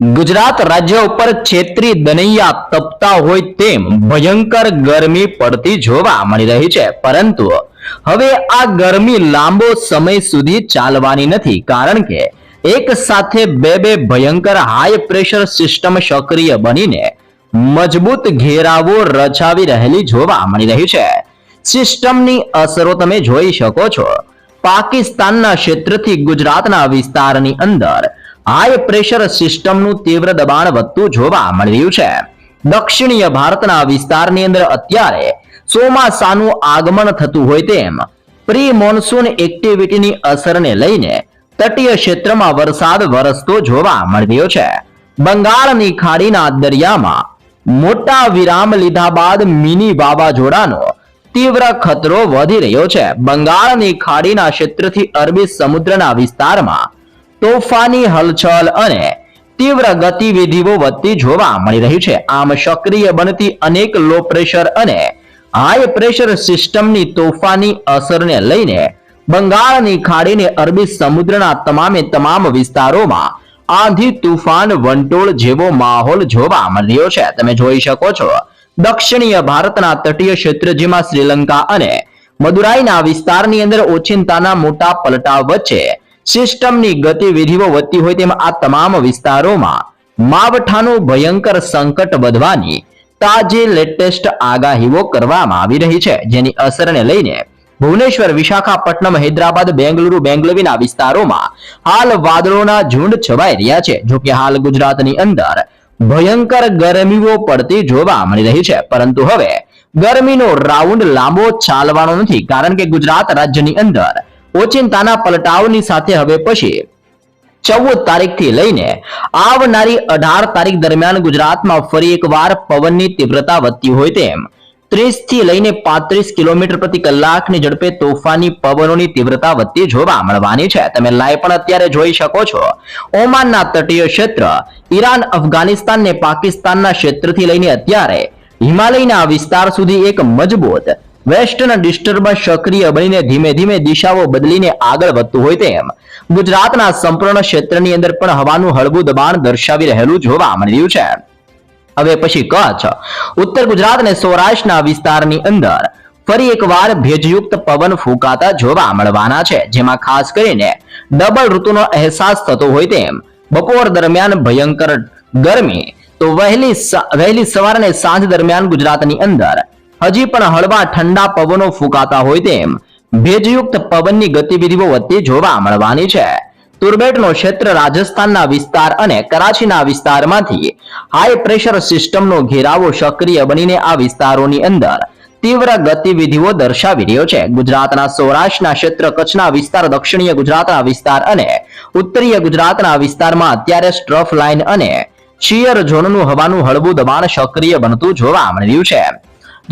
ગુજરાત રાજ્ય ઉપર છેત્રી દનૈયા તપતા હોય તેમ ભયંકર ગરમી પડતી જોવા મળી રહી છે, પરંતુ હવે આ ગરમી લાંબો સમય સુધી ચાલવાની નથી, કારણ કે એક સાથે બે ભયંકર હાઈ પ્રેશર સિસ્ટમ સક્રિય બનીને મજબૂત ઘેરાવો રચાવી રહેલી જોવા મળી રહી છે. સિસ્ટમની અસરો તમે જોઈ શકો છો. પાકિસ્તાનના ક્ષેત્રથી ગુજરાતના વિસ્તારની અંદર હાઈ પ્રેશર સિસ્ટમનું તીવ્ર દબાણ વધતું જોવા મળી રહ્યું છે. દક્ષિણીય ભારતના વિસ્તારની અંદર અત્યારે ચોમાસાનું આગમન થતું હોય તેમ પ્રી મોન્સૂન એક્ટિવિટીની અસરને લઈને તટીય ક્ષેત્રમાં વરસાદ વરસતો જોવા મળી રહ્યો છે. બંગાળની ખાડીના દરિયામાં મોટા વિરામ લીધા બાદ મિની વાવાઝોડાનો તીવ્ર ખતરો વધી રહ્યો છે. બંગાળની ખાડીના ક્ષેત્રથી અરબી સમુદ્રના વિસ્તારમાં તોફાની હલચલ અને તીવ્ર ગતિવિધિઓ વધતી જોવા મળી રહી છે. આમ સક્રિય બનતી અનેક લો પ્રેશર અને હાઈ પ્રેશર સિસ્ટમની તોફાની અસરને લઈને બંગાળની ખાડીને અરબી સમુદ્રના તમામ વિસ્તારોમાં આંધી તુફાન વંટોળ જેવો માહોલ જોવા મળી રહ્યો છે. તમે જોઈ શકો છો, દક્ષિણીય ભારતના તટીય ક્ષેત્ર જેમાં શ્રીલંકા અને મદુરાઈના વિસ્તારની અંદર ઓચિંતાના મોટા પલટાવ વચ્ચે સિસ્ટમની ગતિવિધિઓ વધતી હોય તેમ આ તમામ વિસ્તારોમાં માવઠાનું ભયંકર સંકટ વધવાની તાજી લેટેસ્ટ આગાહીઓ કરવામાં આવી રહી છે, જેની અસરને લઈને ભુવનેશ્વર, વિશાખાપટ્ટનમ, હૈદરાબાદ, બેંગલુરુ, બેંગલવીના વિસ્તારોમાં હાલ વાદળોના ઝુંડ છવાઈ રહ્યા છે. જોકે હાલ ગુજરાતની અંદર ભયંકર ગરમીઓ પડતી જોવા મળી રહી છે, પરંતુ હવે ગરમીનો રાઉન્ડ લાંબો ચાલવાનો નથી, કારણ કે ગુજરાત રાજ્યની અંદર ઓચિંતાના પલટાવની સાથે હવે પછી 14 તારીખથી લઈને આવનારી 18 તારીખ દરમિયાન ગુજરાતમાં ફરી એકવાર પવનની તીવ્રતા વધતી હોય તેમ 30 થી લઈને 35 કિલોમીટર પ્રતિ કલાકની ઝડપે તોફાની પવનોની તીવ્રતા વધતી જોવા મળવાની છે. તમે લાઈવ પણ અત્યારે જોઈ શકો છો. ઓમાનના તટીય ક્ષેત્ર, ઈરાન, અફઘાનિસ્તાન ને પાકિસ્તાનના ક્ષેત્રથી લઈને અત્યારે હિમાલયના વિસ્તાર સુધી એક મજબૂત વેસ્ટર્ન ડિસ્ટર્બન્સ સક્રિય બનીને ધીમે દિશાઓ બદલીને આગળ વધતું હોય તેમ ગુજરાતના સંપૂર્ણ ક્ષેત્રની અંદર પણ હવાનું હળવું દબાણ દર્શાવી રહેલું જોવા મળી રહ્યું છે. હવે પછી કચ્છ, ઉત્તર ગુજરાત અને સૌરાષ્ટ્રના વિસ્તારની અંદર ફરી એકવાર ભેજયુક્ત પવન ફૂંકાતા જોવા મળવાના છે, જેમાં ખાસ કરીને ડબલ ઋતુનો અહેસાસ થતો હોય તેમ બપોર દરમિયાન ભયંકર ગરમી તો વહેલી સવાર અને સાંજ દરમિયાન ગુજરાતની અંદર હજી પણ હળવા ઠંડા પવનો ફૂંકાતા હોય તેમ ભેજયુક્ત પવનની ગતિવિધિઓ વધતી જોવા મળવાની છે. તુર્બેટનો ક્ષેત્ર, રાજસ્થાનના વિસ્તાર અને કરાચીના વિસ્તારમાંથી હાઈ પ્રેશર સિસ્ટમનો ઘેરાવો સક્રિય બનીને આ વિસ્તારોની અંદર તીવ્ર ગતિવિધિઓ દર્શાવી રહ્યો છે. ગુજરાતના સૌરાષ્ટ્રના ક્ષેત્ર, કચ્છના વિસ્તાર, દક્ષિણીય ગુજરાતના વિસ્તાર અને ઉત્તરીય ગુજરાતના વિસ્તારમાં અત્યારે સ્ટ્રફ લાઇન અને શિયર ઝોનનું હવાનું હળવું દબાણ સક્રિય બનતું જોવા મળી રહ્યું છે.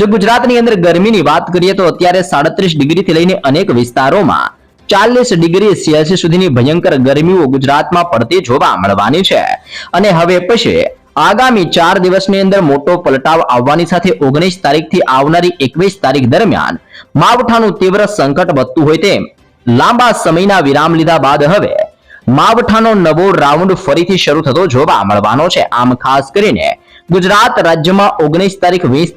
જો ગુજરાતની અંદર ગરમીની વાત કરીએ તો અત્યારે 37 ડિગ્રીથી લઈને અનેક વિસ્તારોમાં 40 ડિગ્રી સેલ્સિયસ સુધીની ભયંકર ગરમીઓ ગુજરાતમાં પડતી જોવા મળવાની છે. અને હવે પછી આગામી 4 દિવસની અંદર મોટો પલટાવ આવવાની સાથે 19 તારીખથી આવનારી 21 તારીખ દરમિયાન માવઠાનું તીવ્ર સંકટ વધતું હોય તેમ લાંબા સમયના વિરામ લીધા બાદ હવે માવઠાનો નવો રાઉન્ડ ફરીથી શરૂ થતો જોવા મળવાનો છે. આમ ખાસ કરીને ગુજરાત રાજ્યમાં 19 તારીખ, 20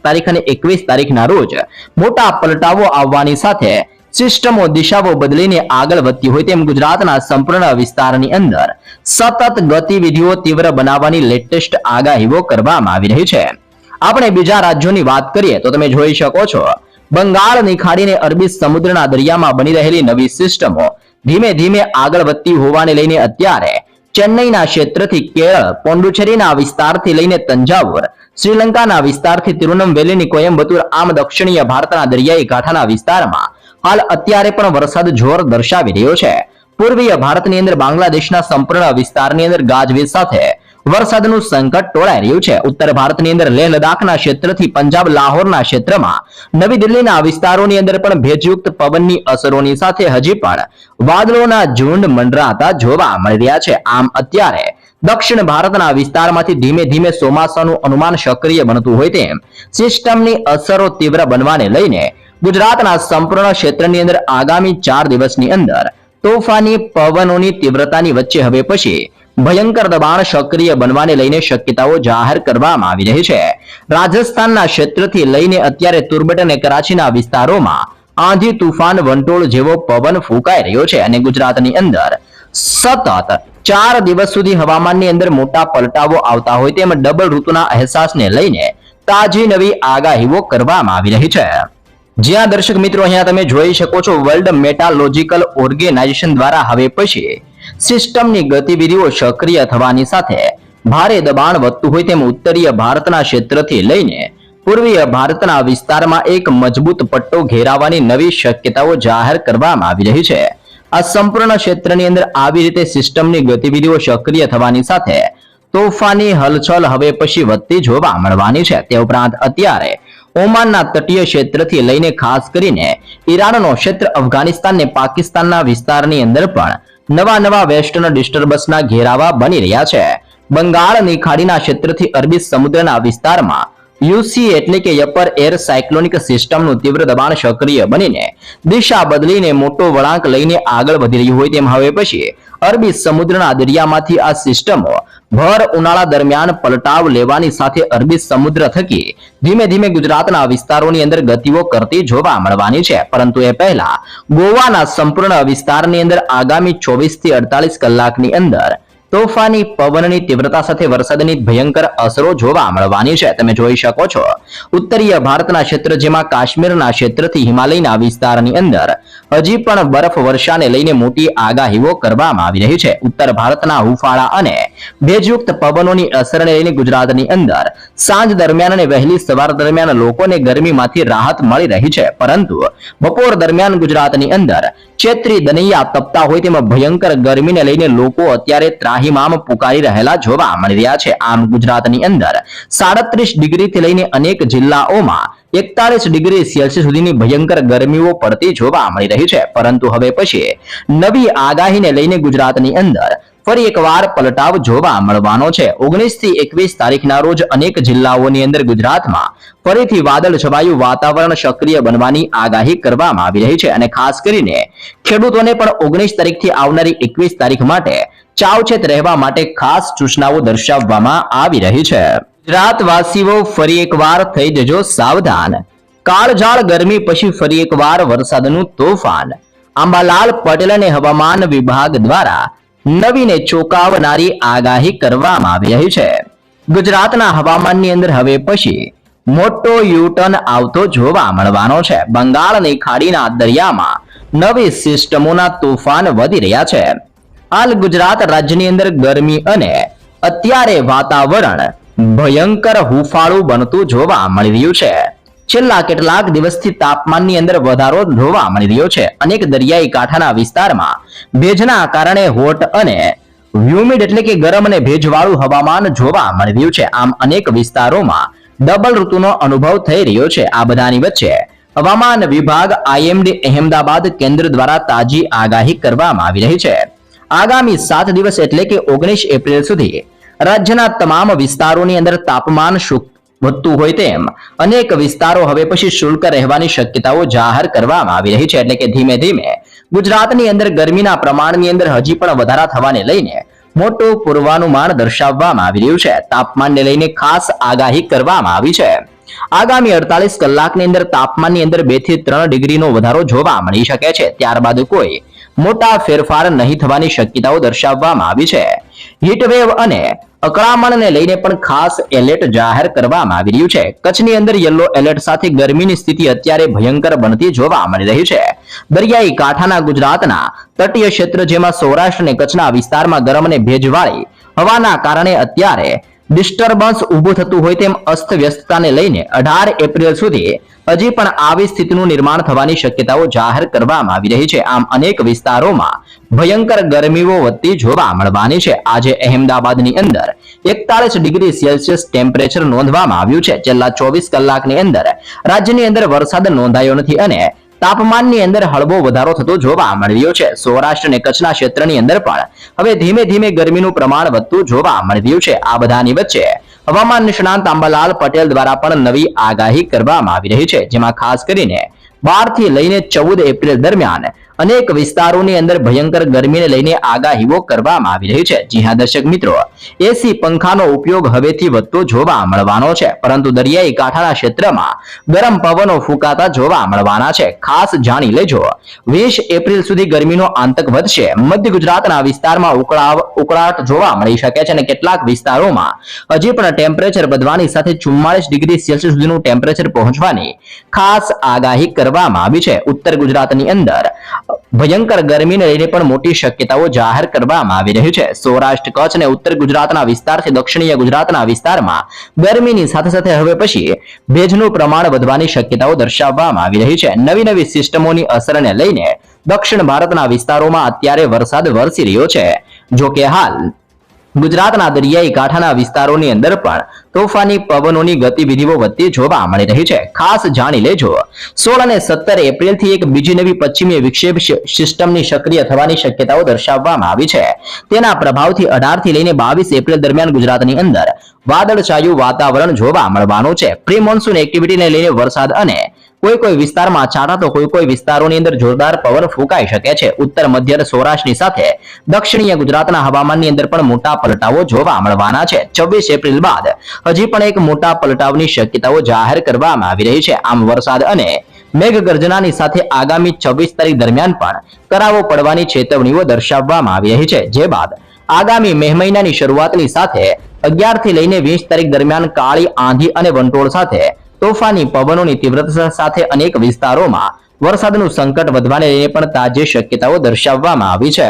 તારીખ અને 21 તારીખના રોજ મોટા પલટાવો આવવાની સાથે સિસ્ટમો દિશાઓ બદલીને આગળ વધતી હોય તેમ ગુજરાતના સંપૂર્ણ વિસ્તારની અંદર સતત ગતિવિધિઓ તીવ્ર બનાવવાની લેટેસ્ટ આગાહીઓ કરવામાં આવી રહી છે. આપણે બીજા રાજ્યોની વાત કરીએ તો તમે જોઈ શકો છો, બંગાળની ખાડીને અરબી સમુદ્રના દરિયામાં બની રહેલી નવી સિસ્ટમો ધીમે આગળ વધતી હોવાને લઈને અત્યારે ચેન્નઈના ક્ષેત્રથી કેરળ, પોંડુચેરીના વિસ્તારથી લઈને તંજાવુર, શ્રીલંકાના વિસ્તારથી તિરુનંતવેલીની કોયમ્બતુર, આમ દક્ષિણીય ભારતના દરિયાઈ કાંઠાના વિસ્તારમાં હાલ અત્યારે પણ વરસાદ જોર દર્શાવી રહ્યો છે. પૂર્વીય ભારતની અંદર બાંગ્લાદેશના સંપૂર્ણ વિસ્તારની અંદર ગાજવીજ સાથે વરસાદનું સંકટ ટોળાઈ રહ્યું છે. ઉત્તર ભારતની અંદર લેહ લદ્દાખના ક્ષેત્રથી પંજાબ, લાહોરના ક્ષેત્રમાં, નવી દિલ્હીના વિસ્તારોની અંદર પણ ભેજયુક્ત પવનની અસરોની સાથે હજી પણ વાદળોના ઝુંડ મંડરાતા જોવા મળી રહ્યા છે. આમ અત્યારે દક્ષિણ ભારતના વિસ્તારમાંથી ધીમે ચોમાસાનું અનુમાન સક્રિય બનતું હોય તેમ સિસ્ટમની અસરો તીવ્ર બનવાને લઈને ગુજરાતના સંપૂર્ણ ક્ષેત્રની અંદર આગામી 4 દિવસની અંદર તોફાની પવનોની તીવ્રતાની વચ્ચે હવે પછી ભયંકર દબાણ સક્રિય બનવાને લઈને શક્યતાઓ જાહેર કરવામાં આવી રહી છે. રાજસ્થાનના ક્ષેત્રથી લઈને અત્યારે તુર્બટ અને કરાચીના વિસ્તારોમાં આંધી તુફાન વંટોળ જેવો પવન ફૂંકાઈ રહ્યો છે અને ગુજરાતની અંદર સતત 4 દિવસ સુધી હવામાનની અંદર મોટા પલટાવો આવતા હોય તેમ ડબલ ઋતુના અહેસાસને લઈને તાજી નવી આગાહીઓ કરવામાં આવી રહી છે. જ્યાં દર્શક મિત્રો અહીંયા તમે જોઈ શકો છો, વર્લ્ડ મેટાલોજિકલ ઓર્ગેનાઇઝેશન દ્વારા હવે પછી સિસ્ટમની ગતિવિધિઓ સક્રિય થવાની સાથે ભારે દબાણ વધતું હોય તેમ ઉત્તરીય ભારતના ક્ષેત્રથી લઈને પૂર્વીય ભારતના વિસ્તારમાં એક મજબૂત પટ્ટો ઘેરાવાની નવી શક્યતાઓ જાહેર કરવામાં આવી રહી છે. આ સંપૂર્ણ ક્ષેત્રની અંદર આવી રીતે સિસ્ટમની ગતિવિધિઓ સક્રિય થવાની સાથે તોફાની હલચલ હવે પછી વધતી જોવા મળવાની છે. તે ઉપરાંત અત્યારે ઓમાનના તટીય ક્ષેત્રથી લઈને ખાસ કરીને ઈરાનનો ક્ષેત્ર, અફઘાનિસ્તાન અને પાકિસ્તાનના વિસ્તારની અંદર પણ નવા વેસ્ટર્ન ડિસ્ટર્બન્સના ઘેરાવા બની રહ્યા છે. બંગાળની ખાડીના ક્ષેત્રથી અરબી સમુદ્રના વિસ્તારમાં યુસી એટલે કે અપર એર સાયક્લોનિક સિસ્ટમનું તીવ્ર દબાણ સક્રિય બનીને દિશા બદલીને મોટો વળાંક લઈને આગળ વધી રહ્યું હોય તેમ હવે પછી અરબી સમુદ્રના દરિયામાંથી આ સિસ્ટમો ભર ઉનાળા દરમિયાન પલટાવ લેવાની સાથે અરબી સમુદ્ર થકી ધીમે ધીમે ગુજરાતના વિસ્તારોની અંદર ગતિઓ કરતી જોવા મળવાની છે. પરંતુ એ પહેલા ગોવાના સંપૂર્ણ વિસ્તારની અંદર આગામી 24 થી 48 કલાકની અંદર તોફાની પવનની તીવ્રતા સાથે વરસાદની ભયંકર અસરો જોવા મળવાની છે. તમે જોઈ શકો છો, ઉત્તરીય ભારતના ક્ષેત્ર જેમાં કાશ્મીરના ક્ષેત્રથી હિમાલયના વિસ્તારની અંદર હજી પણ બરફ વર્ષાને લઈને મોટી આગાહીઓ કરવામાં આવી રહી છે. ઉત્તર ભારતના હુફાળા અને ભેજયુક્ત પવનોની અસરને લઈને ગુજરાતની અંદર સાંજ દરમિયાન અને વહેલી સવાર દરમિયાન લોકોને ગરમીમાંથી રાહત મળી રહી છે. પરંતુ બપોર દરમિયાન ગુજરાતની અંદર ચૈત્રી દનૈયા તપતા હોય તેમાં ભયંકર ગરમીને લઈને લોકો અત્યારે ત્રાહિમામ પુકારી રહેલા જોવા મળી રહ્યા છે. આમ ગુજરાતની અંદર 37 ડિગ્રીથી લઈને અનેક જિલ્લાઓમાં 41 ડિગ્રી સેલ્સિયસ સુધીની ભયંકર ગરમીઓ પડતી જોવા મળી રહી છે. પરંતુ હવે પછી નવી આગાહીને લઈને ગુજરાતની અંદર ફરી એકવાર પલટાવ જોવા મળવાનો છે. 19 થી 21 તારીખના રોજ અનેક જિલ્લાઓની અંદર ગુજરાતમાં ફરીથી વાદળ છવાયું વાતાવરણ સક્રિય બનવાની આગાહી કરવામાં આવી રહી છે. અને ખાસ કરીને ખેડૂતોને પણ 19 તારીખથી આવનારી 21 તારીખ માટે સાવચેત રહેવા માટે ખાસ સૂચનાઓ દર્શાવવામાં આવી રહી છે. ગુજરાતવાસીઓ ફરી એકવાર થઈ જજો સાવધાન. કાળઝાળ ગરમી પછી ફરી એકવાર વરસાદનું તોફાન. અંબાલાલ પટેલ અને હવામાન વિભાગ દ્વારા નવીને ચોંકાવનારી આગાહી કરવામાં આવી રહી છે. ગુજરાતના હવામાનની અંદર હવે પછી મોટો યુટર્ન આવતો જોવા મળવાનો છે. બંગાળની ખાડીના દરિયામાં નવી સિસ્ટમોના તોફાન વધી રહ્યા છે. હાલ ગુજરાત રાજ્યની અંદર ગરમી અને અત્યારે વાતાવરણ ભયંકર હુફાળું બનતું જોવા મળી રહ્યું છે. છેલ્લા કેટલાક દિવસથી તાપમાનની અંદર વધારો જોવા મળી રહ્યો છે. અનેક દરિયાઈ કાંઠાના વિસ્તારમાં ભેજના કારણે હોટ અને હ્યુમિડ એટલે કે ગરમ અને ભેજવાળું હવામાન જોવા મળી રહ્યું છે. આમ અનેક વિસ્તારોમાં ડબલ ઋતુનો અનુભવ થઈ રહ્યો છે. આ બધાની વચ્ચે હવામાન વિભાગ IMD અહેમદાબાદ કેન્દ્ર દ્વારા તાજી આગાહી કરવામાં આવી રહી છે. આગામી 7 દિવસ એટલે કે 19 એપ્રિલ સુધી રાજ્યના તમામ વિસ્તારોની અંદર તાપમાન વધતું હોય તેમ અનેક વિસ્તારો હવે પછી શુષ્ક રહેવાની શક્યતાઓ જાહેર કરવામાં આવી રહી છે. એટલે કે ધીમે ધીમે ગુજરાતની અંદર ગરમીના પ્રમાણની અંદર હજી પણ વધારા થવાને લઈને મોટું પૂર્વાનુમાન દર્શાવવામાં આવી રહ્યું છે. તાપમાનને લઈને ખાસ આગાહી કરવામાં આવી છે. આગામી 48 કલાકની અંદર તાપમાનની અંદર 2 થી 3 ડિગ્રીનો વધારો જોવા મળી શકે છે. ત્યારબાદ કોઈ મોટા ફેરફાર નહીં થવાની શક્યતાઓ દર્શાવવામાં આવી છે. હીટવેવ અને અકળામણને લઈને પણ ખાસ એલર્ટ જાહેર કરવામાં આવી રહ્યું છે. કચ્છની અંદર યલો એલર્ટ સાથે ગરમીની સ્થિતિ અત્યારે ભયંકર બનતી જોવા મળી રહી છે. દરિયાઈ કાંઠાના ગુજરાતના તટીય ક્ષેત્ર જેમાં સૌરાષ્ટ્ર અને કચ્છના વિસ્તારમાં ગરમ અને ભેજવાળી હવાના કારણે અત્યારે ડિસ્ટર્બન્સ ઊભું થતું હોય તેમ અસ્તવ્યસ્તતાને લઈને 18 એપ્રિલ સુધી હજી પણ આવી સ્થિતિનું નિર્માણ થવાની શક્યતાઓ જાહેર કરવામાં આવી રહી છે. આમ અનેક વિસ્તારોમાં ભયંકર ગરમીઓ વધતી જોવા મળવાની છે. આજે અહેમદાબાદની અંદર 41 ડિગ્રી સેલ્સિયસ ટેમ્પરેચર નોંધવામાં આવ્યું છે. છેલ્લા 24 કલાકની અંદર રાજ્યની અંદર વરસાદ નોંધાયો નથી અને તાપમાનની અંદર હળવો વધારો થતો જોવા મળી રહ્યો છે. સૌરાષ્ટ્ર અને કચ્છના ક્ષેત્રની અંદર પણ હવે ધીમે ધીમે ગરમીનું પ્રમાણ વધતું જોવા મળી રહ્યું છે. આ બધાની વચ્ચે હવામાન નિષ્ણાંત અંબાલાલ પટેલ દ્વારા પણ નવી આગાહી કરવામાં આવી રહી છે. જેમાં ખાસ કરીને 12 થી લઈને 14 એપ્રિલ દરમિયાન અનેક વિસ્તારોની અંદર ભયંકર ગરમીને લઈને આગાહીઓ કરવામાં આવી રહી છે. જી હા દર્શક મિત્રો, એસી પંખાનો ઉપયોગ હવેથી વધતો જોવા મળવાનો છે, પરંતુ દરિયાઈ કાંઠાના ક્ષેત્રમાં ગરમ પવનો ફૂંકાતા જોવા મળવાના છે. ખાસ જાણી લેજો, 20 એપ્રિલ સુધી ગરમીનો આતંક વધશે. મધ્ય ગુજરાતના વિસ્તારમાં ઉકળાટ જોવા મળી શકે છે અને કેટલાક વિસ્તારોમાં હજી પણ ટેમ્પરેચર વધવાની સાથે 44 ડિગ્રી સેલ્સિયસ સુધીનું ટેમ્પરેચર પહોંચવાની ખાસ આગાહી કરવામાં આવી છે. ઉત્તર ગુજરાતની અંદર ભયંકર ગરમીને લઈને પણ મોટી શક્યતાઓ જાહેર કરવામાં આવી રહી છે. સૌરાષ્ટ્ર, કચ્છ અને ઉત્તર ગુજરાતના વિસ્તારથી દક્ષિણીય ગુજરાતના વિસ્તારમાં ગરમીની સાથે સાથે હવે પછી ભેજનું પ્રમાણ વધવાની શક્યતાઓ દર્શાવવામાં આવી રહી છે. નવી સિસ્ટમોની અસરને લઈને દક્ષિણ ભારતના વિસ્તારોમાં અત્યારે વરસાદ વરસી રહ્યો છે. જો કે હાલ ગુજરાતના દરિયાઈ કાંઠાના વિસ્તારોની અંદર પણ તોફાની પવનોની ગતિવિધિઓ વધતી જોવા મળી રહી છે. ખાસ જાણી લેજો, 16 અને 17 એપ્રિલથી એક બીજી નવી પશ્ચિમી વિક્ષેપ સિસ્ટમની સક્રિય થવાની શક્યતાઓ દર્શાવવામાં આવી છે. તેના પ્રભાવથી 18 થી લઈને 22 એપ્રિલ દરમિયાન ગુજરાતની અંદર વાદળછાયું વાતાવરણ જોવા મળવાનું છે. પ્રી મોન્સૂન એક્ટિવિટીને લઈને વરસાદ અને કોઈ વિસ્તારમાં છાંટા તો કોઈ વિસ્તારોની અંદર જોરદાર પવન ફૂંકાઈ શકે છે. ઉત્તર મધ્ય સૌરાષ્ટ્રની સાથે દક્ષિણીય ગુજરાતના હવામાનની અંદર પણ મોટા પલટાવો જોવા મળવાના છે. 24 એપ્રિલ બાદ હજી પણ એક મોટા પલટાવની શક્યતાઓ જાહેર કરવામાં આવી રહી છે. આમ વરસાદ અને મેઘગર્જનાની સાથે આગામી 26 તારીખ દરમિયાન પણ કરાવો પડવાની ચેતવણીઓ દર્શાવવામાં આવી રહી છે. જે બાદ આગામી મે મહિનાની શરૂઆતની સાથે 11 થી લઈને 20 તારીખ દરમિયાન કાળી આંધી અને વંટોળ સાથે તોફાની પવનોની તીવ્રતા સાથે અનેક વિસ્તારોમાં વરસાદનું સંકટ વધવાને લઈને પણ તાજી શક્યતાઓ દર્શાવવામાં આવી છે.